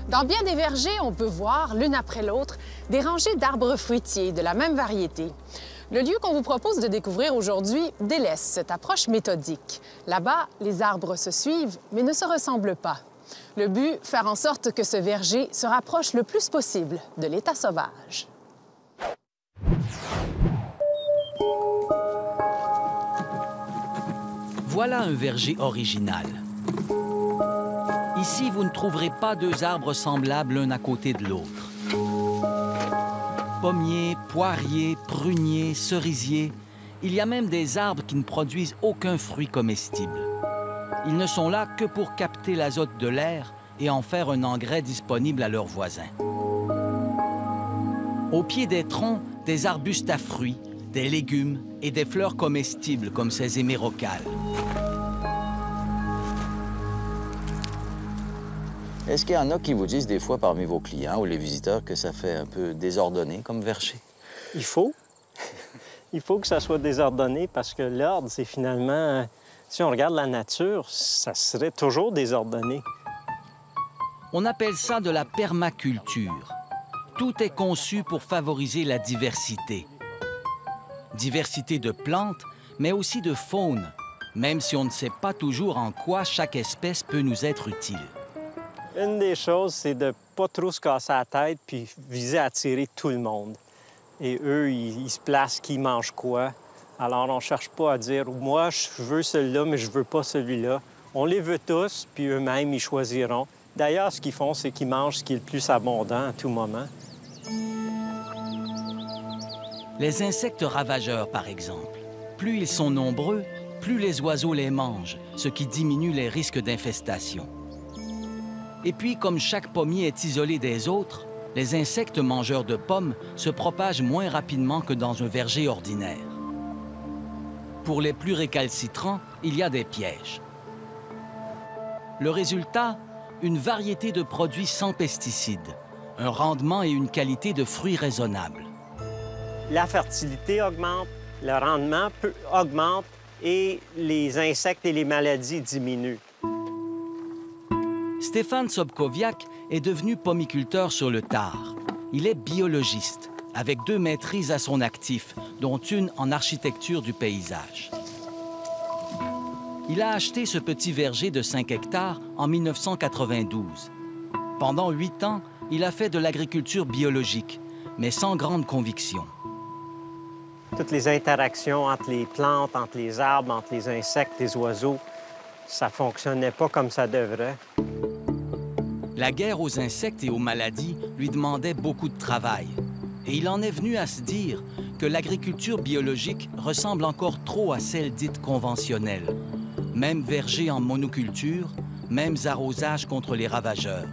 Dans bien des vergers, on peut voir, l'une après l'autre, des rangées d'arbres fruitiers de la même variété. Le lieu qu'on vous propose de découvrir aujourd'hui délaisse cette approche méthodique. Là-bas, les arbres se suivent, mais ne se ressemblent pas. Le but, faire en sorte que ce verger se rapproche le plus possible de l'état sauvage. Voilà un verger original. Ici, vous ne trouverez pas deux arbres semblables l'un à côté de l'autre. Pommiers, poiriers, pruniers, cerisiers, il y a même des arbres qui ne produisent aucun fruit comestible. Ils ne sont là que pour capter l'azote de l'air et en faire un engrais disponible à leurs voisins. Au pied des troncs, des arbustes à fruits, des légumes et des fleurs comestibles comme ces hémérocales. Est-ce qu'il y en a qui vous disent des fois parmi vos clients ou les visiteurs que ça fait un peu désordonné comme verger? Il faut. Il faut que ça soit désordonné parce que l'ordre, c'est finalement... Si on regarde la nature, ça serait toujours désordonné. On appelle ça de la permaculture. Tout est conçu pour favoriser la diversité. Diversité de plantes, mais aussi de faune, même si on ne sait pas toujours en quoi chaque espèce peut nous être utile. Une des choses, c'est de ne pas trop se casser la tête puis viser à attirer tout le monde. Et eux, ils se placent qui mange quoi. Alors, on ne cherche pas à dire « Moi, je veux celui-là, mais je veux pas celui-là ». On les veut tous, puis eux-mêmes, ils choisiront. D'ailleurs, ce qu'ils font, c'est qu'ils mangent ce qui est le plus abondant à tout moment. Les insectes ravageurs, par exemple. Plus ils sont nombreux, plus les oiseaux les mangent, ce qui diminue les risques d'infestation. Et puis, comme chaque pommier est isolé des autres, les insectes mangeurs de pommes se propagent moins rapidement que dans un verger ordinaire. Pour les plus récalcitrants, il y a des pièges. Le résultat, une variété de produits sans pesticides, un rendement et une qualité de fruits raisonnables. La fertilité augmente, le rendement augmente et les insectes et les maladies diminuent. Stéphane Sobkowiak est devenu pommiculteur sur le tard. Il est biologiste, avec 2 maîtrises à son actif, dont une en architecture du paysage. Il a acheté ce petit verger de 5 hectares en 1992. Pendant 8 ans, il a fait de l'agriculture biologique, mais sans grande conviction. Toutes les interactions entre les plantes, entre les arbres, entre les insectes, les oiseaux, ça ne fonctionnait pas comme ça devrait. La guerre aux insectes et aux maladies lui demandait beaucoup de travail. Et il en est venu à se dire que l'agriculture biologique ressemble encore trop à celle dite conventionnelle. Même verger en monoculture, mêmes arrosages contre les ravageurs.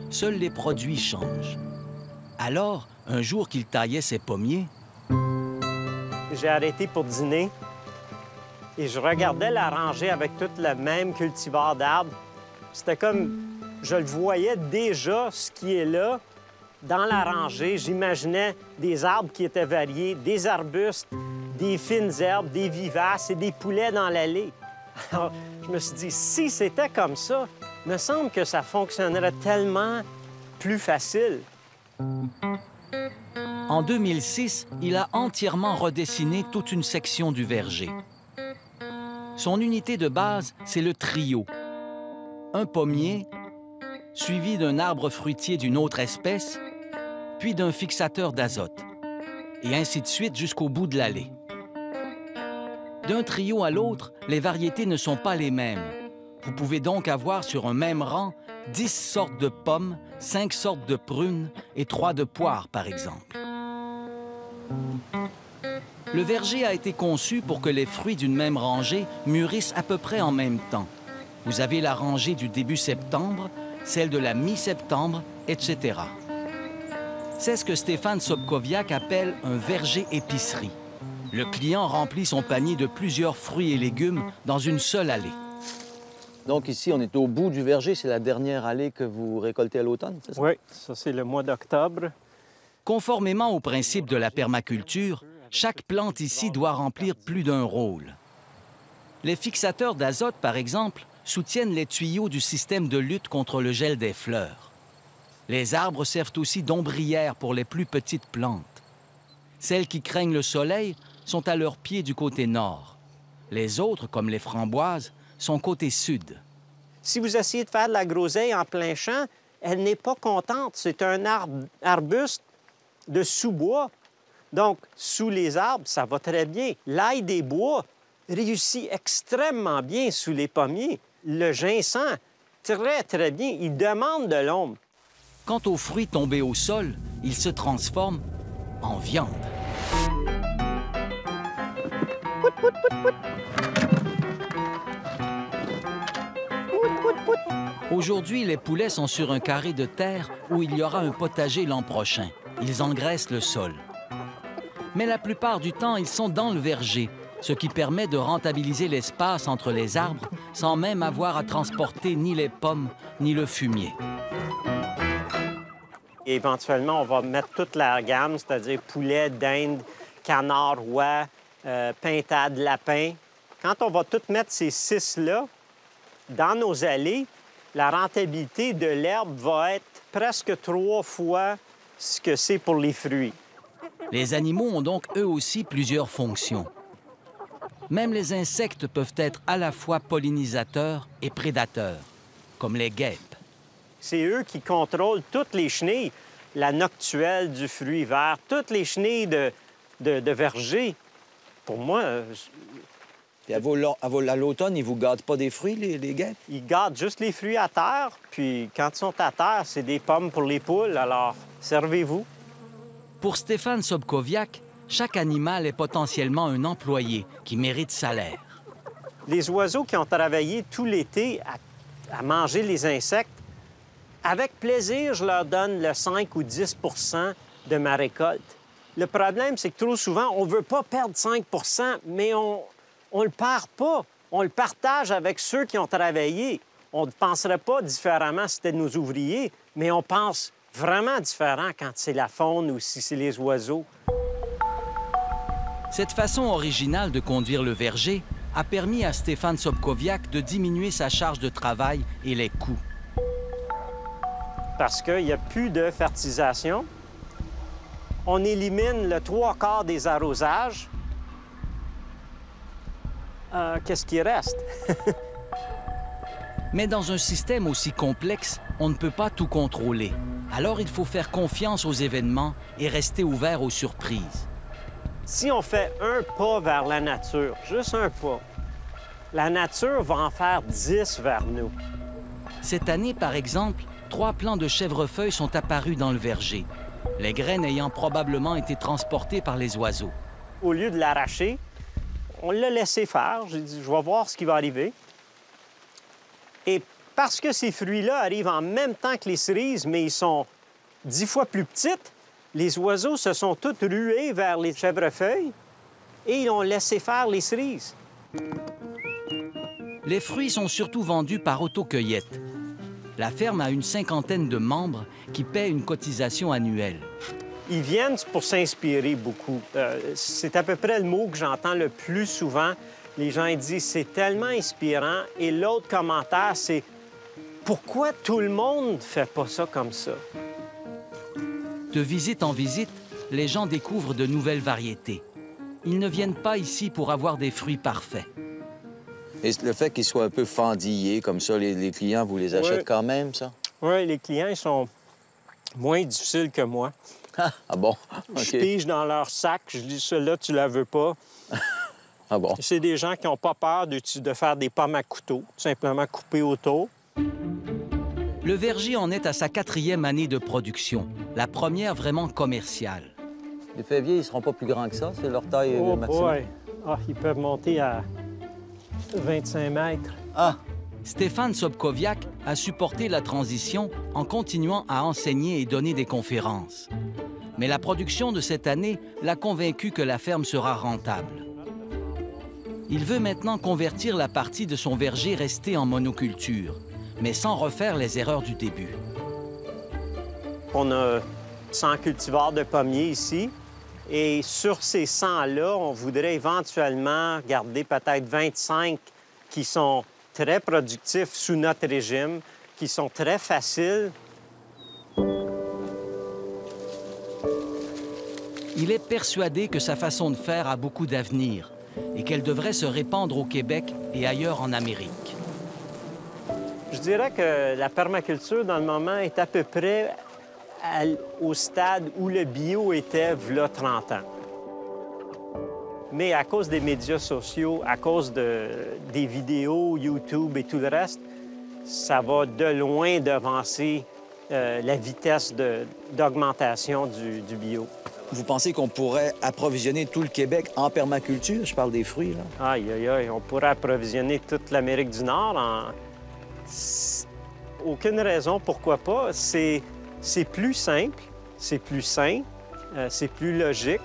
Seuls les produits changent. Alors, un jour qu'il taillait ses pommiers... J'ai arrêté pour dîner et je regardais la rangée avec tout le même cultivar d'arbres. C'était comme... Je le voyais déjà, ce qui est là, dans la rangée. J'imaginais des arbres qui étaient variés, des arbustes, des fines herbes, des vivaces et des poulets dans l'allée. Alors, je me suis dit, si c'était comme ça, il me semble que ça fonctionnerait tellement plus facile. En 2006, il a entièrement redessiné toute une section du verger. Son unité de base, c'est le trio. Un pommier, suivi d'un arbre fruitier d'une autre espèce, puis d'un fixateur d'azote, et ainsi de suite jusqu'au bout de l'allée. D'un trio à l'autre, les variétés ne sont pas les mêmes. Vous pouvez donc avoir sur un même rang 10 sortes de pommes, 5 sortes de prunes et 3 de poires, par exemple. Le verger a été conçu pour que les fruits d'une même rangée mûrissent à peu près en même temps. Vous avez la rangée du début septembre, celle de la mi-septembre, etc. C'est ce que Stéphane Sobkowiak appelle un verger épicerie. Le client remplit son panier de plusieurs fruits et légumes dans une seule allée. Donc ici, on est au bout du verger. C'est la dernière allée que vous récoltez à l'automne, c'est ça? Oui, ça c'est le mois d'octobre. Conformément au principe de la permaculture, chaque plante ici doit remplir plus d'un rôle. Les fixateurs d'azote, par exemple, soutiennent les tuyaux du système de lutte contre le gel des fleurs. Les arbres servent aussi d'ombrières pour les plus petites plantes. Celles qui craignent le soleil sont à leurs pieds du côté nord. Les autres, comme les framboises, sont côté sud. Si vous essayez de faire de la groseille en plein champ, elle n'est pas contente. C'est un arbuste de sous-bois. Donc, sous les arbres, ça va très bien. L'ail des bois réussit extrêmement bien sous les pommiers. Le ginseng, très, très bien. Il demande de l'ombre. Quant aux fruits tombés au sol, ils se transforment en viande. Aujourd'hui, les poulets sont sur un carré de terre où il y aura un potager l'an prochain. Ils engraissent le sol. Mais la plupart du temps, ils sont dans le verger, ce qui permet de rentabiliser l'espace entre les arbres sans même avoir à transporter ni les pommes ni le fumier. Et éventuellement, on va mettre toute la gamme, c'est-à-dire poulet, dinde, canard, roi, pintade, lapin. Quand on va tout mettre ces 6-là dans nos allées, la rentabilité de l'herbe va être presque 3 fois ce que c'est pour les fruits. Les animaux ont donc eux aussi plusieurs fonctions. Même les insectes peuvent être à la fois pollinisateurs et prédateurs, comme les guêpes. C'est eux qui contrôlent toutes les chenilles, la noctuelle du fruit vert, toutes les chenilles de verger. Pour moi, Puis à l'automne, ils vous gardent pas des fruits, les guêpes? ils gardent juste les fruits à terre, puis quand ils sont à terre, c'est des pommes pour les poules, alors servez-vous. Pour Stéphane Sobkowiak, chaque animal est potentiellement un employé qui mérite salaire. Les oiseaux qui ont travaillé tout l'été à manger les insectes, avec plaisir, je leur donne le 5 ou 10 de ma récolte. Le problème, c'est que trop souvent, on ne veut pas perdre 5 mais on ne le perd pas. On le partage avec ceux qui ont travaillé. On ne penserait pas différemment si c'était nos ouvriers, mais on pense vraiment différent quand c'est la faune ou si c'est les oiseaux. Cette façon originale de conduire le verger a permis à Stéphane Sobkowiak de diminuer sa charge de travail et les coûts. Parce qu'il n'y a plus de fertilisation. On élimine le 3/4 des arrosages. Qu'est-ce qui reste? Mais dans un système aussi complexe, on ne peut pas tout contrôler. Alors il faut faire confiance aux événements et rester ouvert aux surprises. Si on fait un pas vers la nature, juste un pas, la nature va en faire 10 vers nous. Cette année, par exemple, 3 plants de chèvrefeuille sont apparus dans le verger, les graines ayant probablement été transportées par les oiseaux. Au lieu de l'arracher, on l'a laissé faire. J'ai dit, je vais voir ce qui va arriver. Et parce que ces fruits-là arrivent en même temps que les cerises, mais ils sont 10 fois plus petites, les oiseaux se sont tous rués vers les chèvrefeuilles et ils ont laissé faire les cerises. Les fruits sont surtout vendus par autocueillette. La ferme a une 50aine de membres qui paient une cotisation annuelle. Ils viennent pour s'inspirer beaucoup. C'est à peu près le mot que j'entends le plus souvent. Les gens ils disent « c'est tellement inspirant » et l'autre commentaire, c'est « pourquoi tout le monde ne fait pas ça comme ça? » De visite en visite, les gens découvrent de nouvelles variétés. Ils ne viennent pas ici pour avoir des fruits parfaits. Et le fait qu'ils soient un peu fendillés, comme ça, les clients, vous les achètent quand même, ça? Oui, les clients, ils sont moins difficiles que moi. Ah bon? Okay. Je pige dans leur sac, je dis, celle-là, tu la veux pas. Ah bon? C'est des gens qui n'ont pas peur de faire des pommes à couteau, simplement couper autour. Le verger en est à sa 4e année de production, la première vraiment commerciale. Les fèviers, ils ne seront pas plus grands que ça? C'est leur taille Oh maximum? boy! Ah, ils peuvent monter à 25 mètres. Ah! Stéphane Sobkowiak a supporté la transition en continuant à enseigner et donner des conférences. Mais la production de cette année l'a convaincu que la ferme sera rentable. Il veut maintenant convertir la partie de son verger restée en monoculture, mais sans refaire les erreurs du début. On a 100 cultivars de pommiers ici. Et sur ces 100-là, on voudrait éventuellement garder peut-être 25 qui sont très productifs sous notre régime, qui sont très faciles. Il est persuadé que sa façon de faire a beaucoup d'avenir et qu'elle devrait se répandre au Québec et ailleurs en Amérique. Je dirais que la permaculture, dans le moment, est à peu près au stade où le bio était v'là 30 ans. Mais à cause des médias sociaux, à cause des vidéos, YouTube et tout le reste, ça va de loin devancer la vitesse d'augmentation du bio. Vous pensez qu'on pourrait approvisionner tout le Québec en permaculture? Je parle des fruits, là. Aïe, aïe, aïe, on pourrait approvisionner toute l'Amérique du Nord en... Aucune raison pourquoi pas. C'est plus simple, c'est plus sain, c'est plus logique.